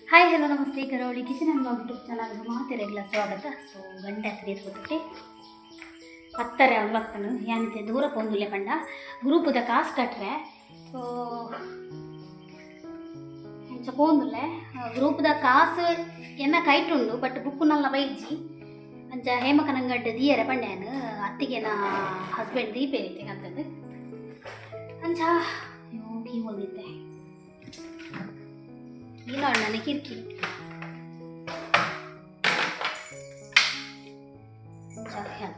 Hi hello ನಮಸ್ತೆ ಕರಾವಳಿ kitchen and blog YouTube ಚಾನಲ್ಗೆ ಮಾತಿರಲಿಲ್ಲ ಸ್ವಾಗತ. ಸೊ ಗಂಟೆ ಹತ್ತಿರ ಹತ್ತಾರೆ ಅವ್ಲಕ್ಕನು ಏನಂತೆ ದೂರ ಪೋಂದುಲೆ ಕಂಡ ಗ್ರೂಪದ ಕಾಸು ಕಟ್ರೆ ಸೊ ಎಂಚ ಪೋಂದುಲೆ ಗ್ರೂಪದ ಕಾಸು ಎನ್ನ ಕೈಟುಂಡು ಬಟ್ ಬುಕ್ಕುನಲ್ಲ ಬೈಜಿ ಅಂಚ ಹೇಮಕನಂಗಡ್ಡ ದಿಯರೆ ಪಂಡ್ಯಾನು ಅತ್ತಿಗೆ ನಾ ಹಸ್ಬೆಂಡ್ ದೀಪೇರಿತೆ ಅಂತಂದು ಅಂಚ ಯೋಗಿ ಹೋಗಿದ್ದೆ ಇಲ್ಲ ಅಣ್ಣನೇ ಕಿರಿಕಿರಿ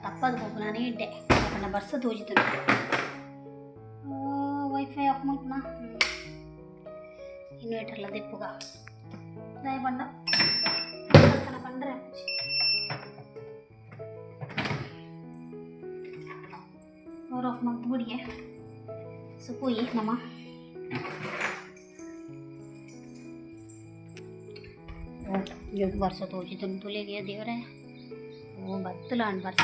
ತಪ್ಪದು ಹೋಗು ನಾನೇ ಇಡ್ಡೆ ಯಾಕಂದ್ರೆ ಬರ್ಸ ತೋಜಿತು ವೈಫೈ ಆಫ್ ಮಾಡ್ಕಣ ಇನ್ವರ್ಟರ್ಲ ದೆಪ್ಪುಗ ದಯ ಬಂಡ ಬಂದ್ರೆ ಪವರ್ ಆಫ್ ಮಾಡ್ತು ಬಿಡಿಗೆ ಸೊ ಪೋಯಿ ನಮ್ಮ ಎಷ್ಟು ವರ್ಷ ತೋಚಿತು ತುಲೆಗೆ ದೇವರೇ ಬತ್ತಲ ಅನ್ ಬರ್ಸ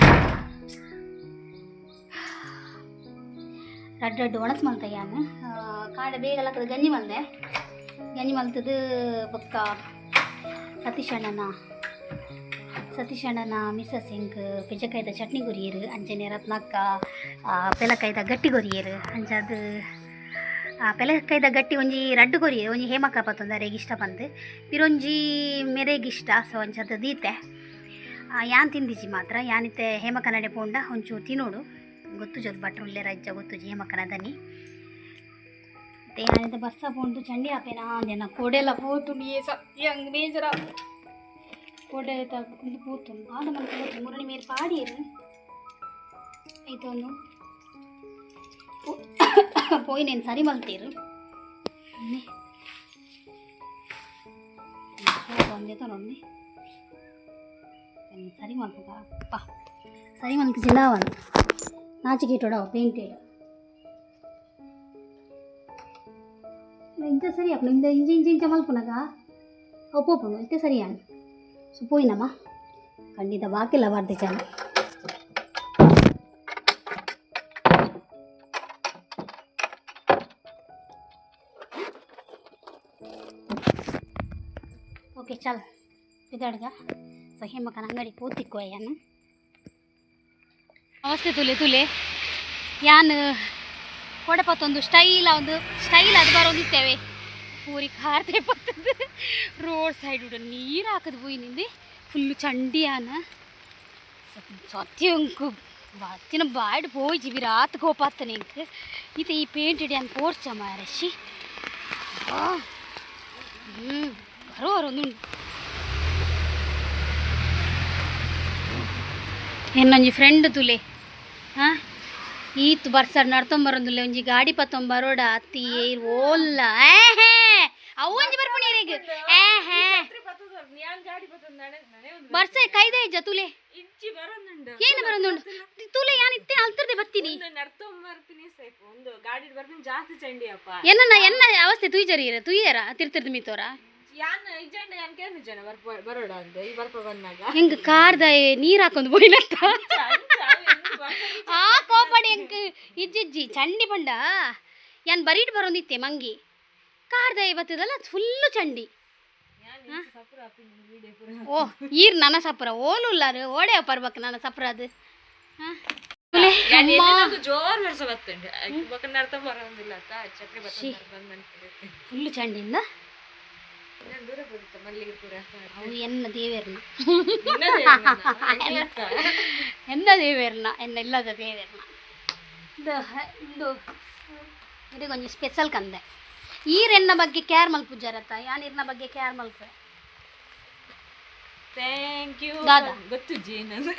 ರಡ್ಡು ಒಣಸ್ ಮಲ್ತ ಯಾನು ಕಾಡೆ ಬೇಗ ಲಕ್ಕದ ಗಂಜಿ ಮಲ್ತದು ಬೊಕ್ಕ ಸತೀಶ್ ಅಣ್ಣನ ಮಿಸ್ಸಸ್ ಇಂಕ್ ಪಿಜಕಾಯ್ದ ಚಟ್ನಿ ಕೊರಿಯರು ಅಂಚನೆ ರತ್ನಕ್ಕ ಪೆಲಕಾಯ್ದ ಗಟ್ಟಿ ಕೊರಿಯರು ಅಂಚದು ಪೆಲಕಾಯ್ದ ಗಟ್ಟಿ ಒಂಜಿ ರಡ್ಡು ಕೊರಿಯರು ಒಂಜಿ ಹೇಮಕ್ಕ ಪತ್ತೊಂದರೆಗೆ ಇಷ್ಟ ಬಂದು ಪಿರೊಂಜಿ ಮೆರೆಗೆ ಇಷ್ಟ ಸೊ ಅಂಚದು ದೀತೆ ಯಾನ್ ತಿಂದಿಜಿ ಮಾತ್ರ ಯಾನಿತ್ತೆ ಹೇಮಕ್ಕನಡೆ ಪೋಂಡ ಒಂಚೂರು ತಿನ್ನೋಡು ಗೊತ್ತು ಜೊತೆ ಭಟ್ರು ಉಳ್ಳೆ ರಜ್ಜ ಗೊತ್ತು ಹೇಮಕ್ಕನ ದನಿ ಮತ್ತೆ ಯಾನಿತ್ತೆ ಬರ್ಸ ಪೋಂಡು ಚಂಡಿ ಆಪೇನಾ ಜನ ಕೋಡೆಲ್ಲ ಪೋತು ನೀ ಸತ್ಯಂಗ್ ಬೇಜರ ಕೋಡೆ ತಗೊಂಡು ಪೋತು ಆದ ಮನೆ ಪೋತು ಮುರಣಿ ಮೇರೆ ಪಾಡಿಯರು ಇದೊಂದು పోయి నేను సరి మలుతీరు ಒಂದೇತೋ ನೋಡಿ ಸರಿ ಮಲ್ಪುಗ ಅಪ್ಪ ಸರಿ ಮಲ್ಕ ಜಿಲ್ಲಾವನ್ ನಾಚಿಕೆಟೋಡವ ಪೇಂಟ್ ಹೇಳು ಇಂಚ ಸರಿ ಅಪ್ಪ ಇಂದ ಇಂಚ ಮಲ್ಪುನಾಗ ಒಪ್ಪೋಪನು ಇತ್ತೆ ಸರಿಯಾನು ಸೊ ಪೋಯಿನಮ್ಮ ಖಂಡಿತ ಬಾಕಿಲ್ಲ ಬಾರ್ದೆ ಚಾನ ಓಕೆ ಚಲ್ ಇದಾಡ್ಗ ಸೊ ಹೇಮಕ್ಕನ ಅಂಗಡಿ ಪೂತಿಕ್ಕೋ ಯಾನು ಅವಸ್ಥೆ ತುಲೆ ಯಾನು ಕೊಡಪತ್ತೊಂದು ಸ್ಟೈಲ್ ಅದು ಬರೋದಿತ್ತೇವೆ ಪೂರಿ ಕಾರ್ತೆ ಪತ್ತದು ರೋಡ್ ಸೈಡ್ ಉಡ ನೀರು ಹಾಕದು ಹೋಯ್ ನಿಂದು ಫುಲ್ಲು ಚಂಡಿ ಯಾನ ಸತ್ಯಂಕು ಬತ್ತಿನ ಬಾಯ್ಡು ಹೋಯ್ಜಿ ವಿರಾತ್ ಗೋಪಾತನೆ ಇಂಕ್ ಈತ ಈ ಪೇಂಟ್ ಇಡಿ ಅಂತ ಪೋರ್ಚ ಮಾರಶಿ ಒಂದು ಏನೊಂಜಿ ಫ್ರೆಂಡ್ ತುಲೆ ಹಾಂ ಈತು ಬರ್ಸರ್ ನಡ್ತೊಂಬರೊಂದುಲ್ಲೆ ಒಂಜಿ ಗಾಡಿ ಪತ್ತೊಂಬರೋಡ ಅತ್ತಿ ಓಲ್ಲ ಅವೊಂಜಿ ಬರ್ಪುಣೀರಿಗೆ ಬರ್ಸ ಕೈದ ಇಜ್ಜ ತುಲೆ ಏನು ಬರೋದುಂಡು ತುಲೆ ಯಾನಿತ್ತೆ ಅಲ್ತರ್ದೆ ಬತ್ತೀನಿ ಎನ್ನ ಅವಸ್ಥೆ ತುಯ್ಯರ ತಿರ್ತಿರ್ದು ಮೀತೋರ ಹೆಂಗ ಕಾರ್ದ ನೀರ್ ಹಾಕೊಂಡ್ ಹೋಯ್ನತ್ತ ಆ ಕೋಪಡಿ ಹೆಂಗ್ ಇಜ್ಜಿಜ್ಜಿ ಚಂಡಿ ಬಂಡ ಯಾನ್ ಬರೀಟ್ ಬರೋದಿತ್ತೆ ಮಂಗಿ ಕಾರ್ದ ಬತ್ತದಲ್ಲ ಫುಲ್ಲು ಚಂಡಿ ಓ ಈರ್ ನನ್ನ ಸಪ್ರ ಓಲುಲ್ಲಾರು ಓಡೆ ಪರ್ಬೇಕು ನನ್ನ ಸಪ್ರ ಅದು ಫುಲ್ಲು ಚಂಡಿಂದ ಅವು ಎನ್ನ ದೇವೇರ್ನ ಎನ್ನ ಇಲ್ಲದ ದೇವೇರ್ನ ಇದು ಇದಕ್ಕೊಂದು ಸ್ಪೆಷಲ್ ಕಂದೆ ಈರೆನ್ನ ಬಗ್ಗೆ ಕೇರ್ ಮಲ್ಪುಜಾರತ್ತ ಯಾನಿರ್ನ ಬಗ್ಗೆ ಕೇರ್ ಮಲ್ಪೆ ಥ್ಯಾಂಕ್ ಯು ಗೊತ್ತು ಜೀನದು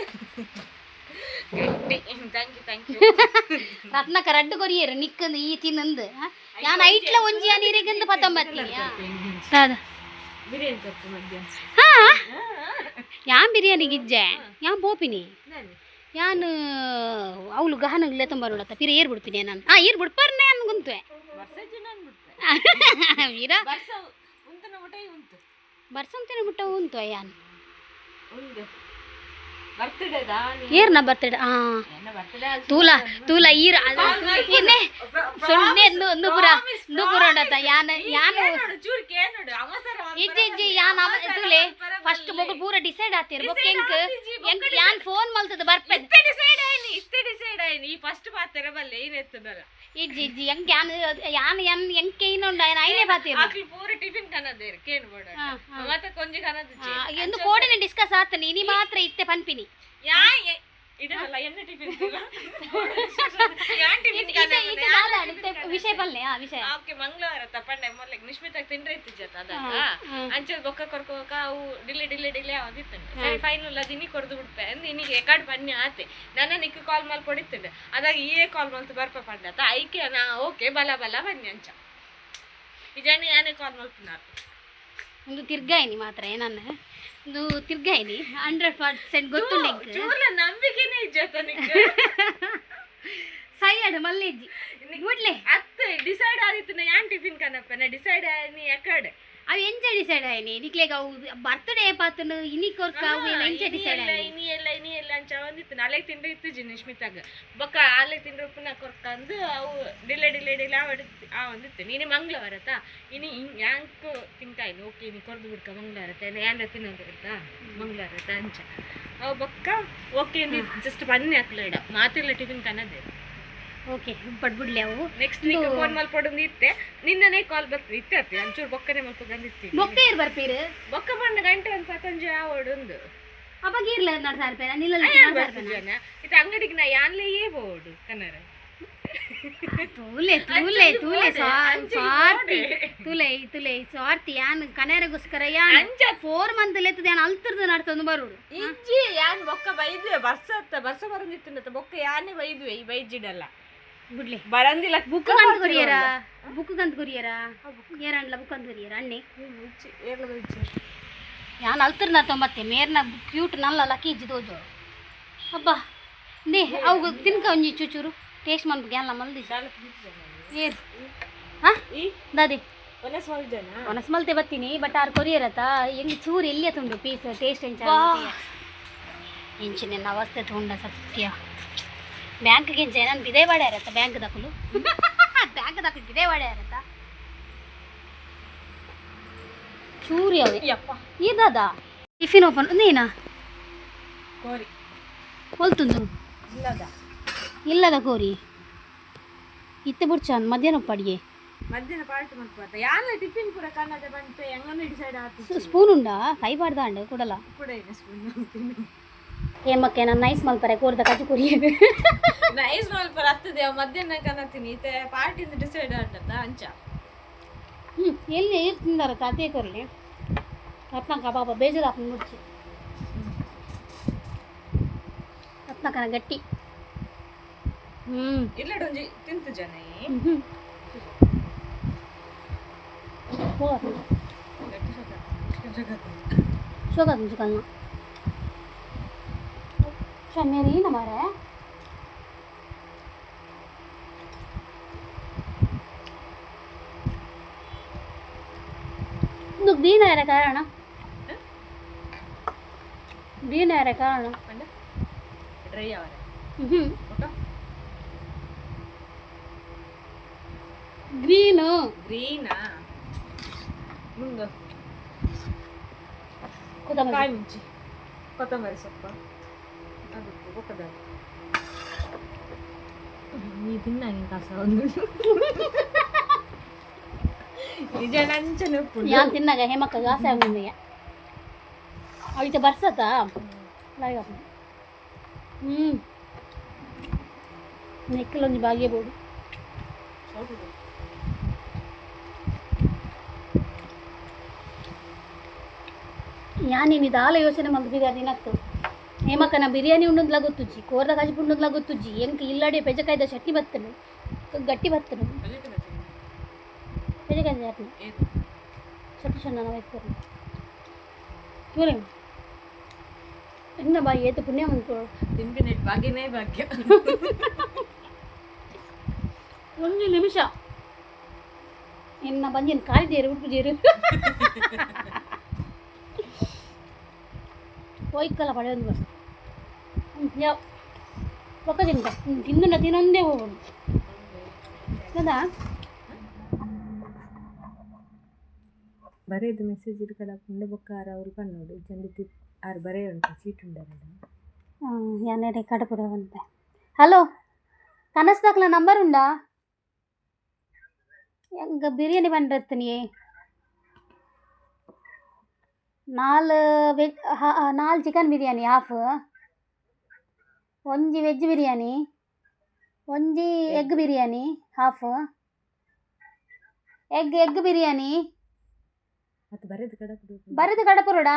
ರತ್ನಕ ರಡ್ಡು ಕೊರಿಯರು ನಿಕ್ಕಂದು ಈ ತಿನ್ನಂದು ಯಾನ್ ಐಟ್ಲ ಒಂಜಿ ನೀರಿಗಂದು ಪತ್ತೊಂಬತ್ತೀನಿ ಹಾ ಯಾನ್ ಬಿರಿಯಾನಿಗಿಜ್ಜೆ ಯಾನ್ ಬೋಪಿನಿ ಯಾನು ಅವಳು ಗಹನಗ್ಲೆ ತೊಂಬರೋಳತ್ತ ಪಿರ ಏರ್ ಬಿಡ್ತೀನಿ ನಾನು ಏರ್ ಬಿಡ್ಪಾರ್ನೆ ಅನ್ಗುಂತುವೆ ವೀರ ಬರ್ಸಂತೇನೆ ಬಿಟ್ಟ ಉಂಟು ಯಾನ್ ಬರ್ತಡೇದಾ ಏರ್ನ ಬರ್ತಡೆ ತೂಲ ಈರ ಇನ್ನೇ ಸುಮ್ಮನೆ ನೂಪುರ ನೂಪುರ ಯಾನು ಇಜ್ಜಿ ಯಾನ್ ತೂಲೆ ಫಸ್ಟ್ ಮಗು ಪೂರ ಡಿಸೈಡ್ ಆತಿರ್ ಬೊಕ್ಕ ಎಂಕ್ ಯಾನ್ ಫೋನ್ ಮಲ್ತದ ಬರ್ಪೆನ್ ಡಿಸೈಡ್ ಆಯ್ನಿ ಈ ಫಸ್ಟ್ ಪಾತ್ರ ಬಲ್ಲೆ ಏನೆತ್ತದಲ್ಲ ಇಜ್ಜಿ ಎಂಕ್ ಯಾನ್ ಎಂಕೆ ಇನ್ನೊಂಡ ಐನೇ ಬಾತಿರ್ ಅಕ್ಲಿ ಪೂರ ಟಿಫಿನ್ ಕನದೇರ್ ಕೇನ್ ಬೋಡ ಮತ್ತೆ ಕೊಂಜಿ ಕನದ ಎಂದು ಕೋಡಿನ ಡಿಸ್ಕಸ್ ಆತನಿ ನೀ ಮಾತ್ರ ಇತ್ತೆ ಪನ್ಪಿನಿ ಯಾ ಇದಲ್ಲ ಎನ್ನ ಟಿಫಿನ್ ವಿಷಯ ಬಲ್ಲೆ ವಿಷಯ ಓಕೆ ಮಂಗಳವಾರ ತಪ್ಪಂಡೆ ಮೊದಲ ನಿಶ್ಮಿತಾಗ ತಿಂಡ್ರೆ ಇತ್ತಿಜ್ಜತ್ತ ಅದ ಅಂಚೆ ಬೊಕ್ಕ ಕೊರ್ಕೋಕ ಅವು ಡಿಲೆ ಆದಿತ್ತು ಸರಿ ಫೈನಲ್ ಅದು ಇನ್ನಿ ಕೊಡ್ದು ಬಿಡ್ಪೆ ಅಂದ್ ಇನ್ನಿಗೆ ಎಕಾಡ್ ಬನ್ನಿ ಆತೆ ನನ್ನ ನಿಕ್ಕ ಕಾಲ್ ಮಾಡಿ ಕೊಡಿತ್ತಿದ್ದೆ ಅದಾಗ ಈ ಕಾಲ್ ಮಾಡ್ತು ಬರ್ಪ ಪಂಡತ್ತ ಐಕೆ ನಾ ಓಕೆ ಬಲ ಬನ್ನಿ ಅಂಚ ಇಜಾನಿ ಯಾನೇ ಕಾಲ್ ಮಾಡ್ತೀನಿ ಒಂದು ತಿರ್ಗಾಯಿನಿ ಮಾತ್ರ ಏನನ್ನ ಒಂದು ತಿರ್ಗಾಯಿನಿ 100% ಗೊತ್ತುಂಡು ಚೂರ್ಲ ನಂಬಿಕೆನೇ ಇಜ್ಜತ್ತ ಸೈಯಡ್ ಮಲ್ಲೇಜಿ ಗುಡ್ಲೆ ಅತ್ತೆ ಡಿಸೈಡ್ ಆದಿತ್ತು ನಾ ಯಾನ್ ಟಿಫಿನ್ ಕನಪ್ಪನ ಡಿಸೈಡ್ ಆಯ್ನಿ ಯಾಕಡೆ ಅವು ಎಂಚ ಡಿಸೈಡ್ ಆಯ್ನಿ ನಿಕ್ಲೆಗ ಅವು ಬರ್ತ್ಡೇ ಪಾತನು ಇನಿ ಕೊರ್ಕ ಅವು ಎಲ್ಲ ಎಂಚ ಡಿಸೈಡ್ ಆಯ್ನಿ ಇನಿ ಎಲ್ಲ ಅಂಚ ಒಂದಿತ್ತು ನಾಳೆ ತಿಂಡ್ರೆ ಇತ್ತು ನಿಶ್ಮಿತಾಗ ಬೊಕ್ಕ ಆಲೆ ತಿಂಡ್ರೆ ಉಪ್ಪುನ ಕೊರ್ಕ ಅಂದು ಅವು ಡಿಲೆ ಆ ಒಂದಿತ್ತು ನೀನೆ ಮಂಗಳವಾರತ ಇನಿ ಯಾಂಕ್ ತಿಂತಾಯಿನಿ ಓಕೆ ನೀ ಕೊರ್ದು ಬಿಡ್ಕ ಮಂಗಳವಾರತ ಯಾಂಡ್ರ ತಿನ್ನೋದಿರ್ತ ಮಂಗಳವಾರತ ಅಂಚ ಅವು ಬೊಕ್ಕ ಓಕೆ ಜಸ್ಟ್ ಬನ್ನಿ ಹಾಕ್ಲಡ ಮಾತಿಲ್ಲ ಟಿಫಿನ್ ಕನ್ನದೇ ಓಕೆ ಪಡ್ಬಿಡ್ಲಿ ಅವು ನೆಕ್ಸ್ಟ್ ವೀಕ್ ಫೋನ್ ಮಲ್ಪಡೊಂದು ಇತ್ತೆ ನಿನ್ನನೇ ಕಾಲ್ ಬರ್ತದೆ ಇತ್ತೆ ಅಂಚೂರು ಬೊಕ್ಕನೆ ಮಲ್ಪಗಂದಿತ್ತಿ ಬೊಕ್ಕ ಇರ್ ಬರ್ಪೀರು ಬೊಕ್ಕ ಬಂದ ಗಂಟೆ ಒಂದು ಸಾಕಂಜಿ ಆವೊಂದು ಅವಾಗ ಇರ್ಲ 4,000 ರೂಪಾಯಿ ನಿಲ್ಲ ಜನ ಇದು ಅಂಗಡಿಗೆ ನಾ ಯಾನ್ಲೆಯೇ ಬೋಡು ಕನ್ನಡ ತೂಲೆ ಸ್ವಾರ್ಥಿ ಯಾನ್ ಕನೇರಗೋಸ್ಕರ ಯಾನ್ 4 ಮಂತ್ ಲೆತ್ತದ ಯಾನ್ ಅಲ್ತಿರ್ದು ನಡ್ತಂದು ಬರೋಡು ಇಜ್ಜಿ ಯಾನ್ ಬೊಕ್ಕ ಬೈದ್ವೆ ಬರ್ಸ ಬರಂದಿತ್ತು ಬೊಕ್ಕ ಯಾನೇ ಬೈದ್ವೆ ಈ ಬೈಜಿಡಲ್ಲ ಬಿಡ್ಲಿ ಬರಂದಿಲ್ಲ ಬುಕ್ ಕಂತ ಕೊರಿಯರ ಏರಣ್ಣ ಬುಕ್ ಅಂತ ಕೊರಿಯರ ಅಣ್ಣೆ ಯಾನ್ ಅಲ್ತಿರ್ನ ತೊಂಬತ್ತೆ ಮೇರ್ನ ಕ್ಯೂಟ್ ನಲ್ಲ ಲಕ್ಕಿ ಇಜ್ಜಿ ದೋಜು ಅಬ್ಬಾ ನೇ ಅವು ತಿನ್ಕ ಒಂಜಿ ಚೂಚೂರು ಟೇಸ್ಟ್ ಮಾಡ್ಬೇಕು ಎಲ್ಲ ಮಲ್ದಿ ಏರ್ ಹಾಂ ದಾದಿ ಒನಸ್ ಮಲ್ತೆ ಬರ್ತೀನಿ ಬಟ್ ಆರು ಕೊರಿಯರತ್ತ ಹೆಂಗೆ ಚೂರು ಎಲ್ಲಿ ತುಂಡು ಪೀಸ್ ಟೇಸ್ಟ್ ಎಂಚಿನ ಅವಸ್ಥೆ ತುಂಡ ಸತ್ಯ ಬ್ಯಾಂಕ್ಗೆ ಎಂಚ ನಾನು ಬಿದೇ ಬಾಡೆ ಇರತ್ತ ಬ್ಯಾಂಕ್ ದಾಖಲು ಬಿದೇ ಬಾಡೆ ಇರತ್ತ ಚೂರಿ ಅವೆ ಇದದ ಟಿಫಿನ್ ಓಪನ್ ನೀನಾ ಹೊಲ್ತುಂದು ಇಲ್ಲದ ಕೋರಿ ಇತ್ತೆ ಬುಡ್ಚಾನ್ ಮಧ್ಯಾಹ್ನ ಪಡಿಗೆ ಮಧ್ಯಾಹ್ನ ಪಾರ್ಟಿ ಮಾಡ್ಕೋತ ಯಾನ ಟಿಫಿನ್ ಪೂರ ಕನ್ನಡ ಬಂತು ಹೆಂಗನ್ನು ಡಿಸೈಡ್ ಆಯ್ತು ಸ್ಪೂನ್ ಉಂಡಾ ಕೈ ಬಾಡ್ದಾಂಡೆ ಕೊಡಲ್ಲ ಕೂಡ ಇದೆ ಸ್ಪೂನ್ ಏಮಕ್ಕೆ ನಾನು ನೈಸ್ ಮಲ್ಪರೆ ಕೋರ್ದ ಕಜಿ ಕುರಿ ನೈಸ್ ಮಲ್ಪರ ಹತ್ತದೇವ ಮಧ್ಯಾಹ್ನ ಕನ್ನತೀನಿ ಇತ್ತೆ ಪಾರ್ಟಿಂದ ಡಿಸೈಡ್ ಆಡ್ತದ ಅಂಚ ಎಲ್ಲಿ ತಿಂದಾರ ಅದೇ ಕೊರ್ಲಿ ಅತ್ನಕ ಪಾಪ ಬೇಜಾರು ಹಾಕೊಂಡು ಮುಡ್ಚಿ ಅತ್ನಕನ ಗಟ್ಟಿ ಇಲ್ಲಡೊಂಜಿ ತಿಂತು ಜನ ಶೋಕ ಚಿಕನ್ನ ಮೇರಿ ನಮಾರೆ ದೀನ ಕಾರಣ ಡ್ರೈ ಅವರೆ ಗ್ರೀನಾ ಮುಂದೆ ಕಾಯಿ ಮುಂಚಿ ಕೊತ್ತಂಬರಿ ಸೊಪ್ಪು ಅದಕ್ಕೆ ಗೊತ್ತದ ನೀ ತಿನ್ನಾಗಿನ ಕಾಸ ಒಂದು ನಿಜ ನಂಚನೆ ಉಪ್ಪು ಯಾನ್ ತಿನ್ನಾಗ ಹೇಮಕ್ಕ ಗಾಸೆ ಆಗುಂದಿಗೆ ಅವೈತೆ ಬರ್ಸತ್ತಾ ನೆಕ್ಕಲೊಂದು ಬಾಗಿಯ ಬೋಡು ಯಾನೇನಿದು ಆಲ ಯೋಚನೆ ಮಲ್ತಿದ್ದ ದಿನತ್ತು ಹೇಮಕ್ಕನ ಬಿರಿಯಾನಿ ಉಣ್ಣದ್ಲ ಗೊತ್ತುಜ್ಜಿ ಕೋರ್ದ ಕಾಜಿ ಉಣ್ಣದ್ಲ ಗೊತ್ತುಜ್ಜಿ ಎಂಕ ಇಲ್ಲಡೆ ಪೆಜಕಾಯ್ದ ಚಟ್ನಿ ಬತ್ತನು ಗಟ್ಟಿ ಬತ್ತನು ಪೆಜಕಾಯ್ದ ಚಟ್ನಿ ಚಟ್ನಿ ಚೆನ್ನ ವೈಸ್ಕೊರು ಇವರೇ ಎನ್ನ ಬಾಯಿ ಏತು ಪುಣ್ಯ ಉಂಟು ತಿಂಪಿನೆಟ್ ಭಾಗ್ಯನೇ ಭಾಗ್ಯ ಒಂದು ನಿಮಿಷ ಎನ್ನ ಬಂಜಿನ ಕಾಲಿದೇರು ಉಪ್ಪುಜೀರು ಹೋಯ್ಕಲ್ಲ ಪಡೆಯೊಂದು ಬಸ್ ಯಾವ ಪಕ್ಕ ತಿಂತ ತಿಂದು ತಿನ್ನೊಂದೇ ಹೋಗೋದು కదా ಬರೆಯದು ಮೆಸೇಜ್ ಕಡ ಪುಂಡೆ ಬೊಕ್ಕ ಅವ್ರು ಪನ್ನೋಡು ಜಂಡಿ ಆರು ಬರೆಯ ಉಂಟು ಸೀಟ್ ಉಂಡಾರ ಯಾನೇ ಕಡಪುರ ಬಂತೆ ಹಲೋ ಕನಸ್ದಾಕ್ಲ ನಂಬರ್ ಉಂಡಾ எங்க பிரியாணி பண்ணுறது நீ 4 வெஜ் 4 ಚಿಕನ್ ಬಿರಿಯಾನಿ ಹಾಫ್ ಒಂಜಿ ವೆಜ್ ಬಿರಿಯಾನಿ ಒಂಜಿ egg biryani half egg biryani ಮತ್ತು ಬರೆದು ಕಡ ಬರೆದು ಕಡಪುರಡಾ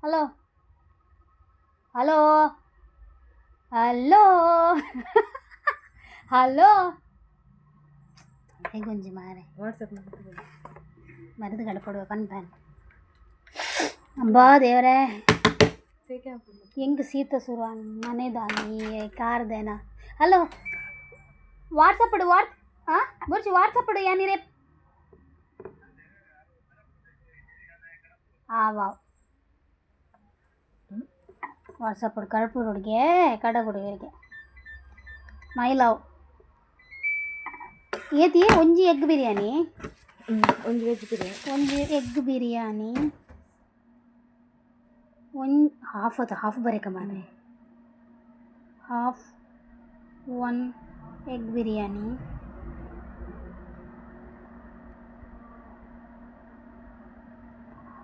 ಹಲೋ ಹಲೋ ಹಲೋ ಹಲೋ ಹೇಗೊಂಜಿ ಮಾರೆ ವಾಟ್ಸಪ್ ಮರದ ಕಡಪಡುವ ಪನ್ಪಾನ್ ಅಂಬಾ ದೇವರೇ ಹೆಂಗೆ ಸೀತ ಸುರ ಮನೆದಾನಿ ಕಾರ್ದೇನ ಹಲೋ ವಾಟ್ಸಪ್ ಇಡು ಹಾಂ ಬುರ್ಜಿ ವಾಟ್ಸಪ್ ಇಡು ಯಾನಿರೇ ವಾವ್ ವಾಟ್ಸಪ್ ಇಡು ಕಡಪುರ ಹುಡುಗೆ ಕಡಪುಡುಗರಿಗೆ ಮೈ ಲವ್ ಏತಿ ಒಂಜಿ ಎಗ್ ಬಿರಿಯಾನಿ ಒಂದು ವೆಜ್ ಬಿರಿಯಾನಿ ಒಂಜಿ ಎಗ್ ಬಿರಿಯಾನಿ ಹಾಫ್ ಬರೇಕ ಮಾರೆ half 1 egg biryani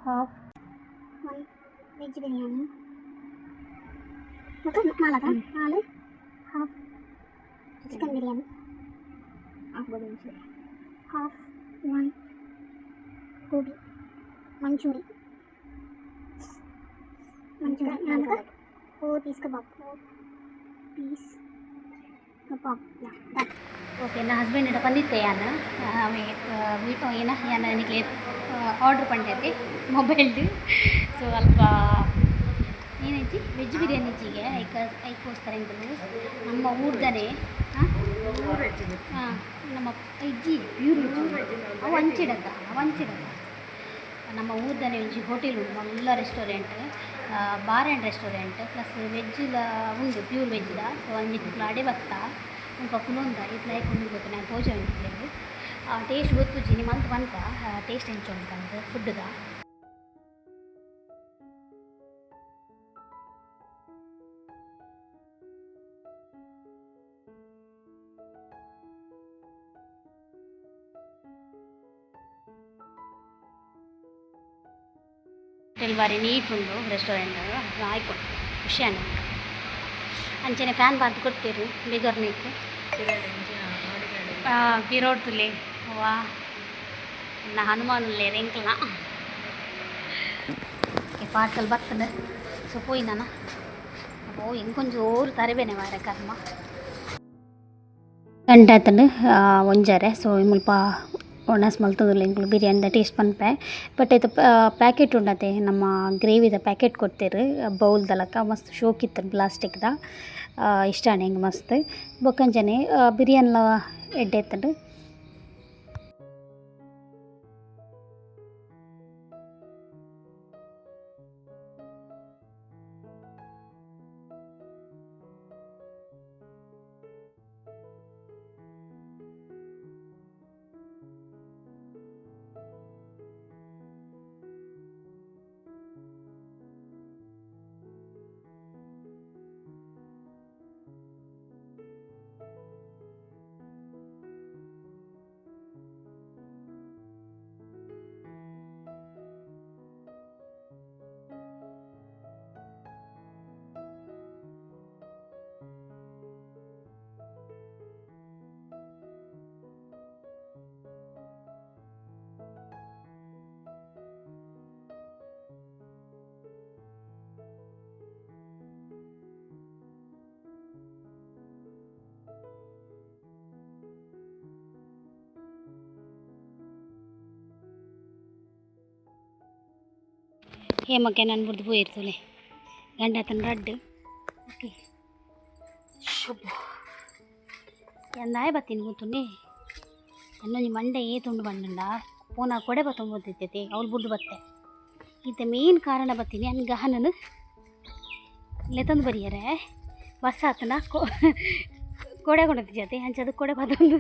half 1 veg biryani ಮತ್ತು 4 half chicken biryani half 1 gobi manchurian 4 piece kebab okay నా హస్బెండ్ ఇట పందితే యాన వీటో ఏన యాన నీకు ఆర్డర్ పండೈತೆ ಮೊಬೈಲ್ ಸೊ ಅಲ್ಪ ಏನೈತಿ ವೆಜ್ ಬಿರಿಯಾನಿ ಇಜ್ಜಿಗೆ ಐಕೋಸ್ಕರ ಇಂಕಲು ನಮ್ಮ ಊರ್ದನೆ ಹಾಂ ನಮ್ಮ ಇಜ್ಜಿ ಪ್ಯೂರ್ ಅವು ಹಂಚಿಡಕ ನಮ್ಮ ಊರ್ದನೆ ಒಂಜಿ ಹೋಟೆಲ್ ಉಂಡು ಮಲ್ಲ restaurant bar and restaurant plus ವೆಜ್ಜಿಲ ಉಂಡು ಪ್ಯೂರ್ ವೆಜ್ಜಿದ ಸೊ ಒಂಜಿ ಅಡೆ ಬತ್ತ ಮುಲ್ಪ ಕುಲೊಂದ ಇಟ್ಲ ಐಕೊಂಡು ಗೊತ್ತು ನಾನು ತೋಜ ಉಂಟು ಟೇಸ್ಟ್ ಗೊತ್ತುಜಿ ನಿಮ್ಮ ಅಂತ ಬಂತ ಟೇಸ್ಟ್ ಹೆಂಚು ಉಂಟಂದು ಫುಡ್ದ ಬಾರಿ ನೀಟ್ ಉಂಡು ರೆಸ್ಟೋರೆಂಟ್ ಆಯ್ತು ಖುಷಿ ಅನ್ನ ಅಂಚನೆ ಫ್ಯಾನ್ ಬಾರ್ದು ಕೊಡ್ತೀರಿ ಬಿಗರ್ ನೀಕು ಪಿರೋಡ್ ತುಲೆ ವಾ ನಾ ಹನುಮಾನುಲ್ಲೇ ರೆಂಕ್ಲ ಪಾರ್ಸಲ್ ಬರ್ತದೆ ಸೊ ಪೋಯಿ ನಾನು ಇಂಕೊಂಚ ಓರು ತರಬೇನೆ ಮಾರ ಕರ್ಮ ಗಂಟೆ ಆತಂಡು ಒಂಜಾರೆ ಸೊ ಮುಲ್ಪ ಒಣಸ್ ಮಲ್ತದಿಲ್ಲ ಇಂಕ್ಲು ಬಿರಿಯಾನಿದ ಟೇಸ್ಟ್ ಪನ್ಪೆ ಬಟ್ ಇದು ಪ್ಯಾಕೆಟ್ ಉಂಡತೆ ನಮ್ಮ ಗ್ರೇವಿದ ಪ್ಯಾಕೆಟ್ ಕೊಡ್ತೀರಿ ಬೌಲ್ದಲಕ ಮಸ್ತ್ ಶೋಕಿತ್ತು ಪ್ಲಾಸ್ಟಿಕ್ದ ಇಷ್ಟ ಹೆಂಗೆ ಮಸ್ತ್ ಬೊಕ್ಕಂಜನೆ ಬಿರಿಯಾನಿಲ ಎಡ್ಡೆ ಎತ್ತಂಡು ಹೇಮಕ್ಕೆ ನಾನು ಬುಡ್ದು ಪೋಯಿರ್ತಲೆ ಗಂಡ ಆತನ ರಡ್ಡು ಓಕೆ ಶುಭ ಎಂದಾಯ ಬತ್ತೀನಿ ಗೊತ್ತುಂಡಿ ಅನ್ನೊಂದು ಮಂಡೆ ಏತುಂಡು ಬಂಡ ಪೋನ ಕೊಡೆ ಬತ್ತೊಂಬತ್ತೈತೆ ಅವ್ಳು ಬುಡ್ದು ಬತ್ತೆ ಈತ ಮೇನ್ ಕಾರಣ ಬತ್ತೀನಿ ಅನ್ ಗಹನನು ಲೆತ್ತೊಂದು ಬರಿಯರೆ ಬಸ್ ಆತನ ಕೊಡೆ ಕೊಂಡತಿ ಜೊತೆ ಹಂಚದು ಕೊಡೆ ಬದೊಂದು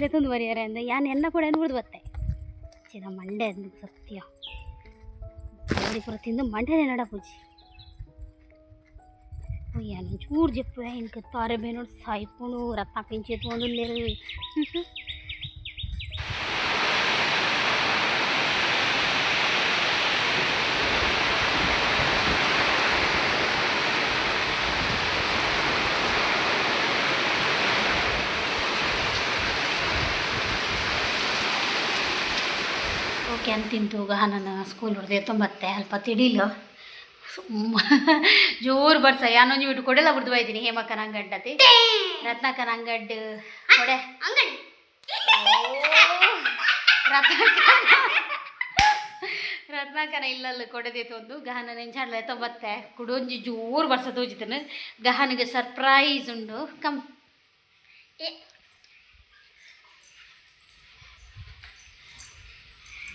ಲೆತ್ತೊಂದು ಬರಿಯರೆ ಅಂದ ಯಾನ್ ಎನ್ನ ಕೊಡೆ ಉಳಿದು ಬತ್ತೆ ಚಿದ ಮಂಡೆ ಅಂದು ಸತ್ಯ ಪೂರ ತಿಂದು ಮಂಡೆನೇ ನಡ ಪೂಜಿ ಏನು ಚೂರು ಜಪ್ಪು ಇಂಕ ತಾರೆ ಬೇನೋಡು ಸಾಯ್ಪುಣು ರತ್ನ ಪಿಂಚೆತ್ತು ಒಂದು ನೀರು ಓಕೆ ಅಂತ ತಿಂತು ನನ್ನ ಸ್ಕೂಲ್ ಹೊಡೆದೆ ತೊಂಬತ್ತೆ ಅಲ್ಪ ತಿಡಿಲು ಜೋರು ಬರ್ಸ ಯಾನೊಂಜಿ ಬಿಟ್ಟು ಕೊಡೆಲ್ಲ ಬಿಡ್ದು ಬೈತೀನಿ ಹೇಮಕ್ಕನ ಅಂಗಡ್ಡತಿ ರತ್ನಕ್ಕನ ಅಂಗಡ್ಡು ಕೊಡೆ ರತ್ನಾಕನ ಇಲ್ಲಲ್ಲ ಕೊಡದೆ ತೊಂದು ಗಹನ ನೆಂಚಾಡ್ಲ ತೊಂಬತ್ತೆ ಕುಡೊಂಜಿ ಜೋರು ಬರ್ಸ ತೋಜಿತನು ಗಹನಿಗೆ ಸರ್ಪ್ರೈಸ್ ಉಂಡು ಕಮ್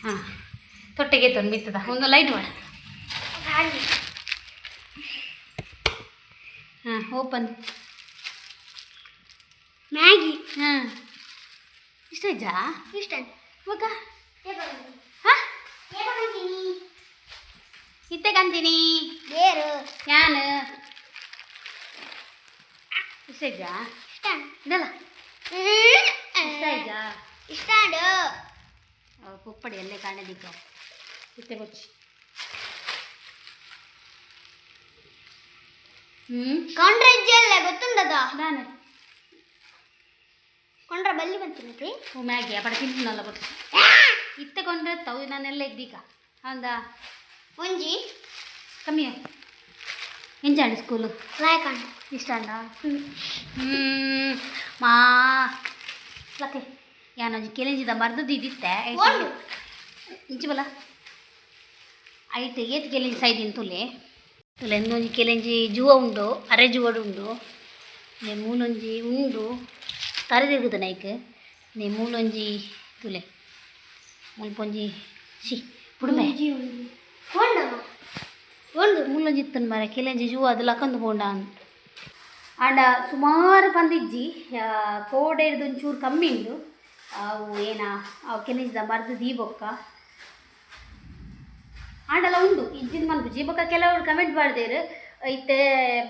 ಹಾಂ ತೊಟ್ಟೆಗೆ ತೊಂದು ಬಿತ್ತದ ಒಂದು ಲೈಟ್ ಮಾಡ ಹಾಂ ಓಪನ್ ಮ್ಯಾಗಿ ಹಾಂ ಇಷ್ಟ ಇದ್ದಾ ಇಷ್ಟ ಮಗ ಹಾಂ ಇತ್ತೆ ಕಂತೀನಿ ಬೇರು ಯಾನು ಇಷ್ಟ ಇದ್ದಾ ಇಷ್ಟ ಇದಲ್ಲ ಇಷ್ಟ ಇದ್ದಾ ಇಷ್ಟ ಪುಪ್ಪಡಿ ಅಲ್ಲೇ ಕಾಣದಿಕ್ಕ ಇತ್ತೆ ಕೊಚ್ಚಿ ಕೊಂಡ್ರೆ ಇಜ್ಜಲ್ಲ ಗೊತ್ತುಂಡದ ನಾನು ಕೊಂಡ್ರೆ ಬಲ್ಲಿ ಬಂತೀನಿ ಓ ಮ್ಯಾಗಿ ಅಪಡ ತಿಂತಿನಲ್ಲ ಗೊತ್ತು ಇತ್ತೆ ಕೊಂಡ್ರೆ ತವು ನಾನೆಲ್ಲ ಇದ್ದೀಕ ಹಂಗ ಒಂಜಿ ಕಮ್ಮಿ ಎಂಜಾಂಡಿ ಸ್ಕೂಲು ಲಾಯ್ಕಂಡು ಇಷ್ಟ ಅಂಡ ಮಾ ಲಕ್ಕೆ ಯಾನೊಂಜಿ ಕೆಲೆಂಜಿದ ಮರ್ದದ್ದು ಇದ್ದಿತ್ತೆ ಇಂಚು ಬಲ ಐಟ್ ಏತ್ ಕೆಲೆಂಜಿ ಸೈದಿನ ತುಲೆ ತುಲೆ ಒಂಜಿ ಕೆಲೆಂಜಿ ಜುವ ಉಂಡು ಅರೆ ಜುವಡು ಉಂಡು ನೆ ಮೂನೊಂಜಿ ಉಂಡು ತರದಿರ್ಗುದು ನೈಕ್ ನೆ ಮೂನೊಂಜಿ ತುಲೆ ಮುಲ್ಪೊಂಜಿ ಸಿ ಪುಡುಮೆ ಒಂದು ಮುಲ್ಲೊಂಜಿ ಇತ್ತನ ಮರ ಕೆಲೆಂಜಿ ಜುವ ಅದು ಲಕ್ಕಂದು ಪೋಂಡ ಆಂಡ ಸುಮಾರು ಬಂದಿಜ್ಜಿ ಕೋಡೆ ಒಂಚೂರು ಕಮ್ಮಿ ಉಂಡು ಅವು ಏನ ಅವು ಕೆಲೆಂಜಿದ ಮರ್ದು ದೀಬೊಕ್ಕ ಆಂಡಲ ಉಂಡು ಇಜ್ಜಿನ ಮನ್ಪು ಜೀಬೊಕ್ಕ ಕೆಲವರು ಕಮೆಂಟ್ ಮಾಡ್ದೇರು ಐತೆ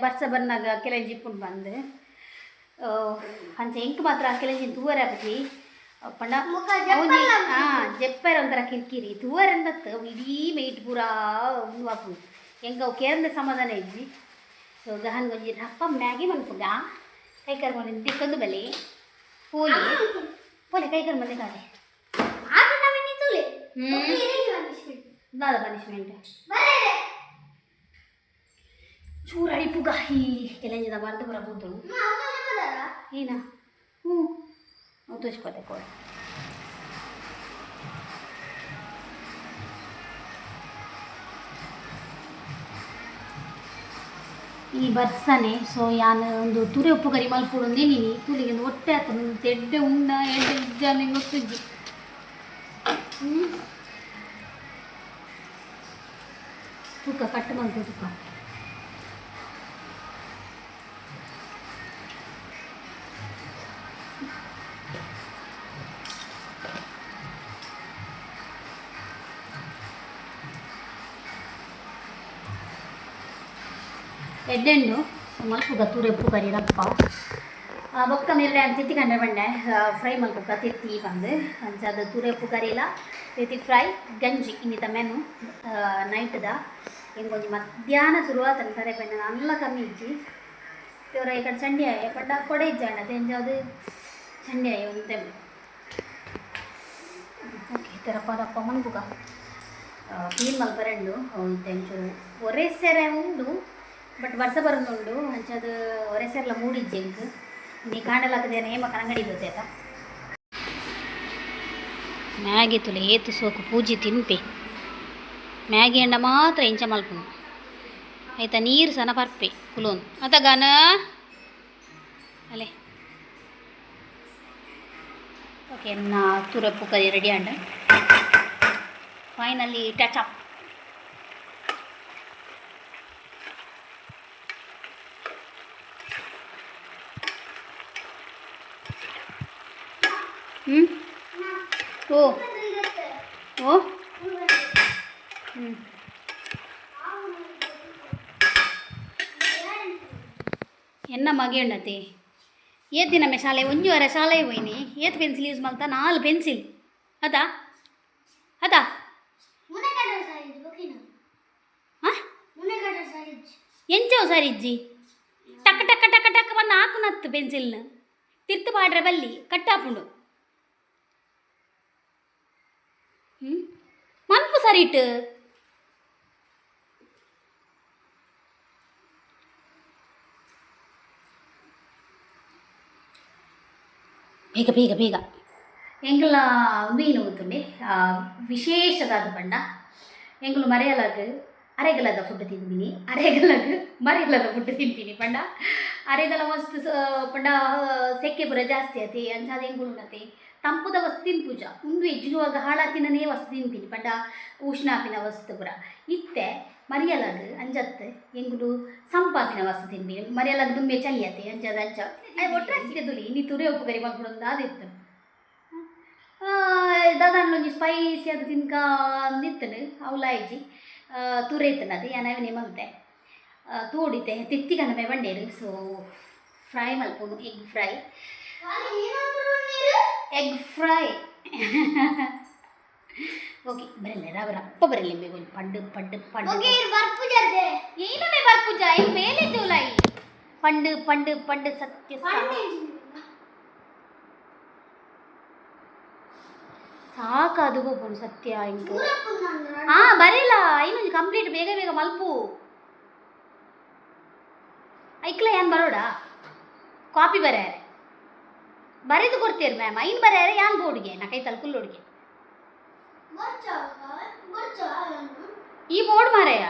ಬರ್ಸ ಬನ್ನಾಗ ಕೆಲೆಂಜಿ ಇಪ್ಪುಂಡು ಬಂದು ಅಂಚ ಎಂಕ್ ಮಾತ್ರ ಕೆಲೆಂಜಿನ ತೂವರೆ ಆಪತಿ ಪಂಡ ಹಾಂ ಜೆಪ್ಪರ ಒಂಥರ ಕಿರಿಕಿರಿ ತೂವರೆ ಅಂದತ್ತು ಇಡೀ ಮೈಟ್ ಪೂರ ವಾಪು ಹೆಂಗೆ ಅವು ಕೇರಂದ ಸಮಾಧಾನ ಇದ್ವಿ ಸೊ ಗಹನ್ ಗೊಂಜಿ ರಪ್ಪ ಮ್ಯಾಗಿ ಮನ್ಪುಗ ಕೈ ಕರ್ಕೊಂಡು ತಿಕ್ಕೊಂದು ಬಲೆ ಪೋಲಿ ಪೋಲೆ ಕೈ ಕರ್ ಮಂದೆ ಕಾಲೆ ದಾದ ಪನಿಷ್ಮೆಂಟ್ ಚೂರ ಅಡಿಪುಗ ಈ ಕೆಲೆಂಜದ ಮರ್ದು ಪುರ ಕೂತು ಏನ ಹ್ಞೂ ತೋಚ್ಕೋತೆ ಕೋಡೆ ಈ ಬರ್ಸನೆ ಸೊ ಯಾನು ಒಂದು ತುರೆ ಉಪ್ಪು ಕರಿ ಮಲ್ಪುಡು ನೆನಿನಿ ತುಲಿಗೆ ಒಂದು ಹೊಟ್ಟೆ ಆತ ತೆಡ್ಡೆ ಉಂಡ ಎಡ್ಡೆ ಇಜ್ಜ ನಿಂಗೆ ಗೊತ್ತಿಜ್ಜಿ ತೂಕ ಕಟ್ಟು ಬಂತು ತುಪ್ಪ ಎಡ್ಡೆಂಡು ಮಲ್ಪುಗ ತೂರೆ ಉಪ್ಪು ಕರಿ ರಪ್ಪ ಬೊಕ್ಕ ಮಿರ್ರೆ ಅಂತ ತಿತ್ತಿಕೊಂಡೆ ಬಂಡೆ ಫ್ರೈ ಮಲ್ಪುಗ ತಿತ್ತಿ ಬಂದು ಅಂಚದ ತೂರೆ ಉಪ್ಪು ಕರಿಲ ತಿತ್ತಿ ಫ್ರೈ ಗಂಜಿ ಇನ್ನಿತ ಮೆನು ನೈಟ್ದ ಹೆಂಗೊಂದು ಮಧ್ಯಾಹ್ನ ಶುರುವಾತ ತಲೆ ಪೆಣ್ಣ ನಲ್ಲ ಕಮ್ಮಿ ಇಜ್ಜಿ ಇವರ ಈ ಕಡೆ ಚಂಡಿ ಆಯ ಪಂಡ ಕೊಡೆ ಇಜ್ಜಾಂಡ ತೆಂಜಾದು ಚಂಡಿ ಆಯ ಒಂದು ತೆಂಬು ಓಕೆ ತೆರಪ್ಪ ರಪ್ಪ ಮನ್ಪುಗ ಫೀಲ್ ಮಲ್ಪರೆಂಡು ತೆಂಚು ಒರೆ ಸೆರೆ ಉಂಡು ಬಟ್ ವರ್ಷ ಬರೋದುಂಡು ಅಂಚದು ಒರೆ ಸೇರ್ಲ ಮೂಡಿಜ್ಜೆ ಇಂಕ್ ನೀ ಕಾಂಡಲಾಕದೇನ ಏಮ ಕರಂಗಡಿ ಗೊತ್ತಾಯ್ತಾ ಮ್ಯಾಗಿ ತುಲೆ ಏತು ಸೋಕು ಪೂಜಿ ತಿನ್ಪೆ ಮ್ಯಾಗಿ ಎಂಡ ಮಾತ್ರ ಇಂಚ ಮಲ್ಪುನು ಆಯ್ತಾ ನೀರು ಸನ ಪರ್ಪೆ ಕುಲೋನು ಅತ ಗಾನ ಅಲೆ ಓಕೆ ನಾ ತುರಪ್ಪು ಕರಿ ರೆಡಿ ಅಂಡ ಫೈನಲಿ ಟಚ್ ಅಪ್ ಹ್ಞೂ ಓ ಓ ಹ್ಞೂ ಎನ್ನ ಮಗೆ ಉಣ್ಣತಿ ಏತ್ ದಿನಮ್ಮೆ ಶಾಲೆ ಒಂಜು ವಾರ ಶಾಲೆಗೆ ಹೋಯ್ನಿ ಏತ್ ಪೆನ್ಸಿಲ್ ಯೂಸ್ ಮಾಡ್ತಾ 4 ಪೆನ್ಸಿಲ್ ಅದಾ ಅದಾ ಹಾಂ ಎಂಚವು ಸರಿ ಇಜ್ಜಿ ಟಕ್ ಟಕ್ ಟಕ್ ಟಕ್ ಬಂದು ಹಾಕುನತ್ತು ಪೆನ್ಸಿಲ್ನ ತಿರ್ತು ಪಾಡ್ರೆ ಬಲ್ಲಿ ಕಟ್ಟಾಪುಂಡು ಹ್ಞೂ ಮನ್ಪು ಸರಿ ಇಟ್ಟು ಬೇಗ ಬೇಗ ಬೇಗ ಎಂಕಲ ಮೀನು ಗೊತ್ತುಂಡೆ ವಿಶೇಷದಾದ ಪಂಡ ಎಂಕಲು ಮರೆಯಲಾಗ ಅರೆಗಲದ ಫುಡ್ ತಿಂತೀನಿ ಅರೆಗಲಗ ಮರೆಯಲದ ಫುಡ್ ತಿಂತೀನಿ ಪಂಡ ಅರೆಗಲ ಮಸ್ತ್ ಪಂಡ ಸೆಕ್ಕೆ ಪುರ ಜಾಸ್ತಿ ಆತಿ ಅಂಚಾದ ಎಂಗುಳುನತೆ ತಂಪುದ ವಸ್ತು ತಿನ್ಪುಜ ಒಂದು ಎಜ್ಜುವಾಗ ಹಾಳಾತಿನೇ ವಸ್ತು ತಿಂತೀನಿ ಪಂಡ ಉಷ್ಣಾಪಿನ ವಸ್ತು ಪುರ ಇತ್ತೆ ಮರಿಯಲಾಗ ಅಂಜತ್ತೆ ಎಂಗುಲು ಸಂಪಾಪಿನ ವಸ್ತು ತಿನ್ತೀನಿ ಮರಿಯಲಾಗ ದುಂಬೆ ಚಲಿಯತ್ತೆ ಅಂಜದ ಅಂಚ ಒಟ್ಟರೆ ದುಲಿ ನೀ ತುರೆ ಉಪ್ಪು ಕರಿ ಮಕ್ಕಳೊಂದು ಅದಿತ್ತು ದಾದಾಂಡ್ಲೊಂಜಿ ಸ್ಪೈಸಿ ಅದು ತಿನ್ಕ ಅಂದಿತ್ತನು ಅವಲಾಯ್ಜಿ ತುರೇತನ ಅದು ಯಾನವನೇ ಮಲ್ತೆ ತೋಡಿತೆ ತೆತ್ತಿಗನಮೆ ಬಂಡೇರು ಸೊ ಫ್ರೈ ಮಲ್ಪುನು ಎಗ್ ಫ್ರೈ ಓಕೆ ಬರಲ್ಲ ರಾವರ ಅಪ್ಪ ಬರಲ್ಲ ಬೇಗ ಪಂಡು ಪಂಡು ಪಂಡು ಏನಮ್ಮೆ ಬರ್ಪುಜ ಏನು ಮೇಲೆ ಜೋಲಾಯಿ ಪಂಡು ಪಂಡು ಪಂಡು ಸತ್ಯ ಸಾಕಾದು ಗೋಪುಡು ಸತ್ಯ ಇಂಕು ಬರಿಲ್ಲ ಇನ್ನೊಂದು ಕಂಪ್ಲೀಟ್ ಬೇಗ ಬೇಗ ಮಲ್ಪು ಐಕ್ಲ ಏನು ಬರೋಡಾ ಕಾಪಿ ಬರ್ಯಾರೆ ಬರೆದು ಕೊಡ್ತೀರಿ ಮ್ಯಾಮ್ ಐನು ಬರ್ಯಾರೆ ಯಾನ್ ಬೋರ್ಡ್ಗೆ ನಾ ಕೈ ತಲ್ಕುಲ್ ಹುಡುಗಿ ಈ ಬೋರ್ಡ್ ಮಾರೆಯ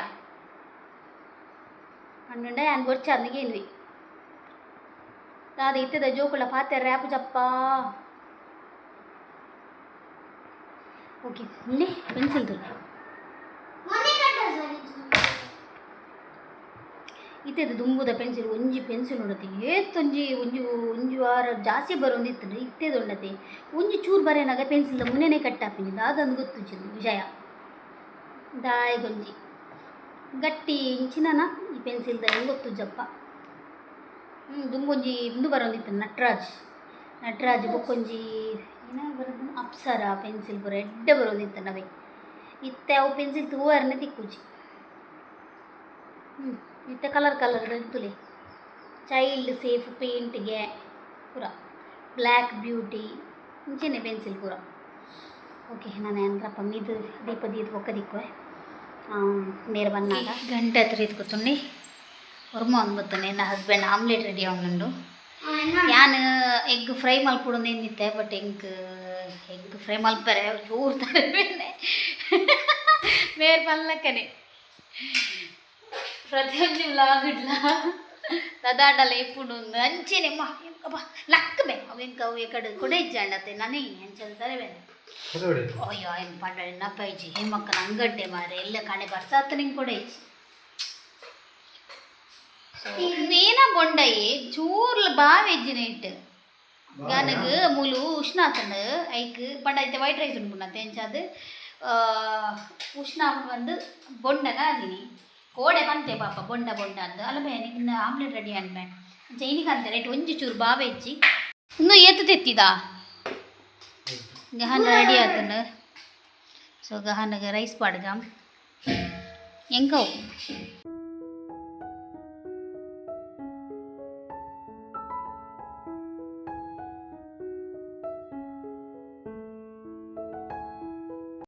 ಹಣ್ಣುಂಡ ಯಾನ್ ಬೊರ್ಚ ಅಂದಿಗೇನ್ವಿ ದಾದ ಇತ್ತದ ಜೋಕುಳ ಪಾತ್ರೆ ರ್ಯಾಪು ಜಪ್ಪ ಓಕೆ ಇಲ್ಲೇ ಪೆನ್ಸಿಲ್ ತುಳು ಇತ್ತದ ದುಂಬುದ ಪೆನ್ಸಿಲ್ ಒಂಜಿ ಪೆನ್ಸಿಲ್ ಉಂಡತಿ ಏತ್ತೊಂಜಿ ಒಂಜಿ ವಾರ ಜಾಸ್ತಿ ಬರೋಂದಿತ್ತು ಇತ್ತೇದು ಉಂಡತಿ ಒಂಜಿ ಚೂರು ಬರೇನಾಗ ಪೆನ್ಸಿಲ್ ಮುನ್ನೆನೆ ಕಟ್ಟಾಪಿನಿ ಅದೊಂದು ಗೊತ್ತುಚಿಂದು ವಿಷಯ ದಾಯಿಗೊಂಜಿ ಗಟ್ಟಿ ಇಂಚಿನನ ಈ ಪೆನ್ಸಿಲ್ದ ಹೆಂಗೆ ಗೊತ್ತು ಜಪ್ಪ ದುಂಬೊಂಜಿ ಇಂದು ಬರೋಂದಿತ್ತು ನಟರಾಜ್ ಬೊಕ್ಕೊಂಜಿ ಏನ ಬರೋದು ಅಪ್ಸರ ಪೆನ್ಸಿಲ್ ಬರೋ ಎಡ್ಡೆ ಬರೋಂದಿತ್ತು ನವೆ ಇತ್ತೆ ಅವು ಪೆನ್ಸಿಲ್ ತೂವರ್ನೆ ತಿಕ್ಕುಜಿ ಇತ್ತೆ ಕಲರ್ ಇರ್ತುಲೆ ಚೈಲ್ಡ್ ಸೇಫ್ ಪೇಂಟ್ಗೆ ಪೂರ ಬ್ಲ್ಯಾಕ್ ಬ್ಯೂಟಿ ಇಂಚೆನೆ ಪೆನ್ಸಿಲ್ ಪೂರ ಓಕೆ ನಾನು ಏನರಪ್ಪ ಮೀದು ದೀಪ ಒಕ್ಕ ದಿಕ್ಕುವೆ ನೇರ ಬಂದಾಗ ಗಂಟೆ ಹತ್ರ ಇದ್ಕೊತುಂಡು ಹೊರ್ಮ ಅಂದ್ಬತ್ತುಂಡು ನನ್ನ ಹಸ್ಬೆಂಡ್ ಆಮ್ಲೆಟ್ ರೆಡಿ ಅವನುಂಡು ಯಾನ್ ಎಗ್ ಫ್ರೈ ಮಲ್ಪುಡು ನಿಂದಿತ್ತೆ ಬಟ್ ಎಗ್ ಫ್ರೈ ಮಲ್ಪರೆ ಚೂರು ತಾರೆ ಬೇರೆ ಪಲ್ಲಕ್ಕನೆ ಪ್ರತಿಯೊಂದು ವ್ಲಾಗ್ಡ್ಲ ದಾದಾಂಡಲ ಎಪ್ಪುಡು ಅಂಚೆನೆ ಅಪ್ಪ ಲಕ್ಕಬೆ ಅವು ಎಂಕ ಅವು ಎಕಡೆ ಕೊಡೆ ಇಜ್ಜಾಂಡತ್ತೆ ನಾನೇ ಅಂಚಲ್ತಾರೆ ಬೇರೆ ಅಯ್ಯೋ ಏನು ಪಂಡ ನಪ್ಪೈಜಿ ಹೆಮ್ಮಕ್ಕನ ಅಂಗಡ್ಡೆ ಮಾರೆ ಎಲ್ಲ ಕಣೆ ಬರ್ಸಾತ ನಿಂಗೆ ಕೊಡೆ ಇಜ್ಜಿ ಮೇನ ಬೊಂಡಯಿ ಚೂರ್ಲ ಬಾವಿ ಇಜ್ಜಿನ ಇಟ್ಟು ನನಗೆ ಮೂಲು ಉಷ್ಣಾತಂಡು ಐಕ್ ಪಂಡ ಐತೆ ವೈಟ್ ರೈಸ್ ಉಂಟು ಎಂಚಾದು ಉಷ್ಣ ಬಂದು ಬೊಂಡಗ ಆದಿನಿ ಕೋಡೆ ಪಂತೆ ಪಾಪ ಬೊಂಡ ಅಂದು ಅಲ್ಲಬೇ ನಿನ್ನ ಆಮ್ಲೆಟ್ ರೆಡಿ ಅನ್ಬೇ ಜೈನಿಗೆ ಅಂತಾರೆ ಇಟ್ಟು ಒಂಜಿ ಚೂರು ಬಾವೆ ಇಚ್ಚಿ ಇನ್ನೂ ಏತು ತೆತ್ತಿದ ಗಹನ ರೆಡಿ ಆತನು ಸೊ ಗಹನಗೆ ರೈಸ್ ಪಾಡ್ಗ ಹೆಂಗವು